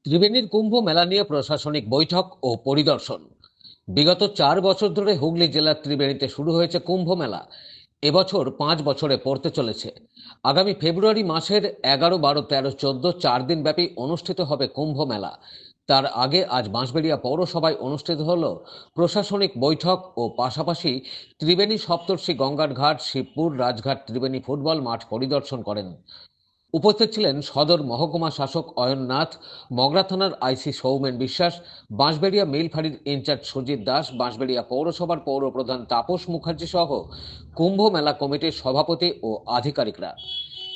ত্রিবেণীর কুম্ভ মেলা নিয়ে প্রশাসনিক বৈঠক ও পরিদর্শন। বিগত 4 বছর ধরে হুগলি জেলার ত্রিবেণীতে শুরু হয়েছে কুম্ভ মেলা। এবছর 5 বছরে পড়তে চলেছে। আগামী ফেব্রুয়ারি মাসের 11, 12, 13, 14 4 দিন ব্যাপী অনুষ্ঠিত হবে কুম্ভ মেলা। তার আগে আজ বাঁশবেড়িয়া পৌরসভায় অনুষ্ঠিত হল প্রশাসনিক বৈঠক ও পাশাপাশি ত্রিবেণী সপ্তর্ষি গঙ্গার ঘাট, শিবপুর, রাজঘাট, ত্রিবেণী ফুটবল মাঠ পরিদর্শন করেন। উপস্থিত ছিলেন সদর মহকুমা শাসক অয়ন নাথ, মগরা থানার আইসি সৌমেন বিশ্বাস, বাঁশবেড়িয়া মিল ফাঁড়ির ইনচার্জ সুজিত দাস, বাঁশবেড়িয়া পৌরসভার পৌরপ্রধান তাপস মুখার্জি সহ কুম্ভ মেলা কমিটির সভাপতি ও আধিকারিকরা।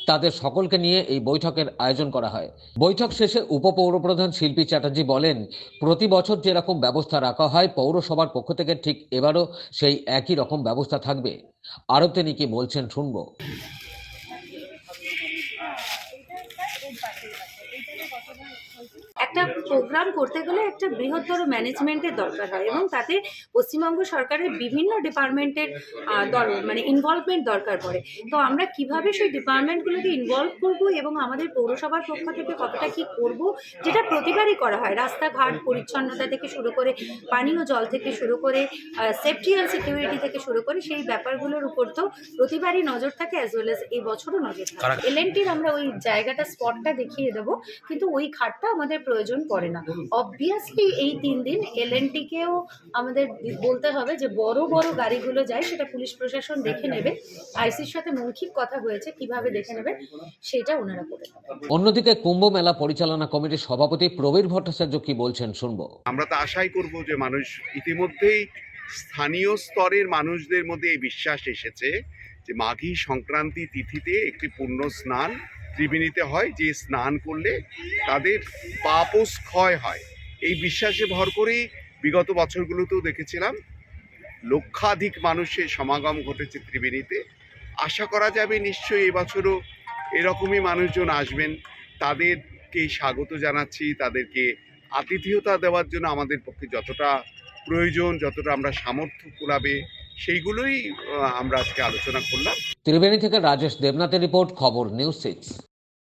তাদের সকলকে নিয়ে এই বৈঠকের আয়োজন করা হয়। বৈঠক শেষে উপপৌরপ্রধান শিল্পী চ্যাটার্জি বলেন, প্রতি বছর যেরকম ব্যবস্থা রাখা হয় পৌরসভার পক্ষ থেকে ঠিক এবারও সেই একই রকম ব্যবস্থা থাকবে। আরও তিনি কি বলছেন শুনবো। একটা প্রোগ্রাম করতে গেলে একটা বৃহত্তর ম্যানেজমেন্টের দরকার হয় এবং তাতে পশ্চিমবঙ্গ সরকারের বিভিন্ন ডিপার্টমেন্টের মানে ইনভলভমেন্ট দরকার পড়ে। তো আমরা কিভাবে সেই ডিপার্টমেন্টগুলোকে ইনভলভ করব এবং আমাদের পৌরসভার পক্ষ থেকে কতটা কি করব, যেটা প্রতিবারই করা হয়, রাস্তাঘাট পরিচ্ছন্নতা থেকে শুরু করে পানীয় জল থেকে শুরু করে সেফটি অ্যান্ড সিকিউরিটি থেকে শুরু করে সেই ব্যাপারগুলোর উপর তো প্রতিবারই নজর থাকে, অ্যাজ ওয়েল অ্যাজ এই বছরও নজর থাকে। এলএনটির আমরা ওই জায়গাটা স্পটটা দেখিয়ে দেবো, কিন্তু ওই খাটটা আমাদের প্রয়োজন পড়ে না। অবভিয়াসলি এই 3 দিন এলএনটিকেও আমাদের বলতে হবে যে বড় বড় গাড়িগুলো যায় সেটা পুলিশ প্রশাসন দেখে নেবে। আইসির সাথে মৌখিক কথা হয়েছে, কিভাবে দেখে নেবে সেটা ওনারা করে নেবে। অন্যদিকে কুম্ভ মেলা পরিচালনা কমিটির সভাপতি প্রবীর ভট্টাচার্য কি বলছেন শুনবো। আমরা তো আশাই করব যে মানুষ ইতিমধ্যেই স্থানীয় স্তরের মানুষদের মধ্যে এই বিশ্বাস এসেছে যে মাঘী সংক্রান্তি তিথিতে একটি পুণ্য স্নান ত্রিবেণীতে হয়, যে স্নান করলে তাদের পাপস্ক্ষয় হয়। এই বিশ্বাসে ভর করেই বিগত বছরগুলোতেও দেখেছিলাম লক্ষাধিক মানুষের সমাগম ঘটেছে ত্রিবেণীতে। আশা করা যাবে নিশ্চয়ই এবছরও এরকমই মানুষজন আসবেন। তাদেরকে স্বাগত জানাচ্ছি। তাদেরকে আতিথেয়তা দেওয়ার জন্য আমাদের পক্ষে যতটা প্রয়োজন, যতটা আমরা সামর্থ্য কুলাবে, সেইগুলোই আমরা আজকে আলোচনা করলাম। ত্রিবেণী থেকে রাজেশ দেবনাথের রিপোর্ট, খবর নিউজ 6।